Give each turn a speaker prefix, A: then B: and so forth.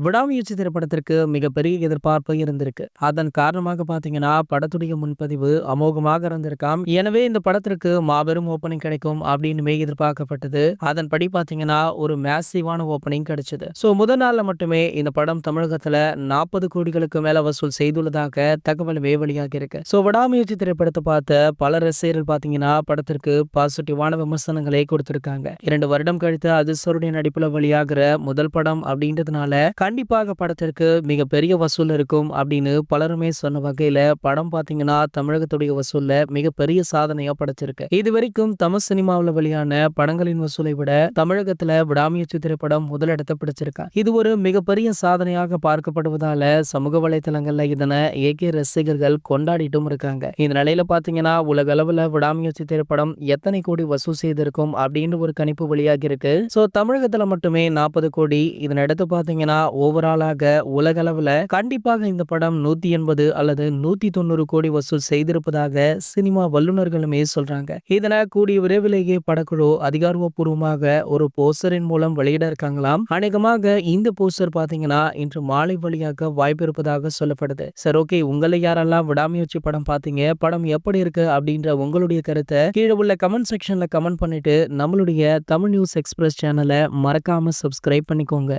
A: விடாமுயற்சி திரைப்படத்திற்கு மிகப்பெரிய எதிர்பார்ப்பு இருந்திருக்கு. அதன் காரணமாக பார்த்தீங்கன்னா, படத்துடைய முன்பதிவு அமோகமாக இருந்திருக்காம். எனவே இந்த படத்திற்கு மாபெரும் ஓப்பனிங் கிடைக்கும் அப்படின்னுமே எதிர்பார்க்கப்பட்டது. அதன்படி பார்த்தீங்கன்னா, ஒரு மேசிவான ஓப்பனிங் கிடைச்சது. முதல் நாள்ல மட்டுமே இந்த படம் தமிழகத்துல 40 கோடிகளுக்கு மேல வசூல் செய்துள்ளதாக தகவலுமே வெளியாகி இருக்கு. விடாமுயற்சி திரைப்படத்தை பார்த்த பல ரசிகர்கள் பார்த்தீங்கன்னா, படத்திற்கு பாசிட்டிவான விமர்சனங்களை கொடுத்திருக்காங்க. 2 வருடம் கழித்து அதிர்ஷ்டருடைய நடிப்புல வெளியாகிற முதல் படம் அப்படின்றதுனால கண்டிப்பாக படத்திற்கு மிகப்பெரிய வசூல் இருக்கும் அப்படின்னு பலருமே சொன்ன வகையில படம் பாத்தீங்கன்னா தமிழகத்துடைய வசூல்ல மிகப்பெரிய சாதனையா படைச்சிருக்கு. இதுவரைக்கும் தமிழ் சினிமாவில் வெளியான படங்களின் வசூலை விட தமிழகத்துல விடாமுயற்சி திரைப்படம் முதலிடத்தை பிடிச்சிருக்கா. இது ஒரு மிகப்பெரிய சாதனையாக பார்க்கப்படுவதால சமூக வலைதளங்கள்ல இதனை ஏகே ரசிகர்கள் கொண்டாடிட்டும் இருக்காங்க. இந்த நிலையில பாத்தீங்கன்னா உலக அளவுல விடாமுயற்சி திரைப்படம் எத்தனை கோடி வசூல் செய்திருக்கும் அப்படின்னு ஒரு கணிப்பு வெளியாகி இருக்கு. தமிழகத்துல மட்டுமே 40 கோடி. இதனடுத்து பாத்தீங்கன்னா ஓவராலாக உலக அளவுல கண்டிப்பாக இந்த படம் 180 அல்லது 190 கோடி வசூல் செய்திருப்பதாக சினிமா வல்லுநர்களுமே சொல்றாங்க. இதனை கூடிய விரைவிலேயே படக்குழு அதிகாரப்பூர்வமாக ஒரு போஸ்டரின் மூலம் வெளியிட இருக்காங்களாம். அநேகமாக இந்த போஸ்டர் பாத்தீங்கன்னா இன்று மாலை வழியாக வாய்ப்பு இருப்பதாக சொல்லப்படுது. சரி, ஓகே, உங்களை யாரெல்லாம் விடாமுயற்சி படம் பாத்தீங்க, படம் எப்படி இருக்கு அப்படின்ற உங்களுடைய கருத்தை கீழே உள்ள கமெண்ட் செக்ஷன்ல கமெண்ட் பண்ணிட்டு நம்மளுடைய தமிழ் நியூஸ் எக்ஸ்பிரஸ் சேனலை மறக்காம சப்ஸ்கிரைப் பண்ணிக்கோங்க.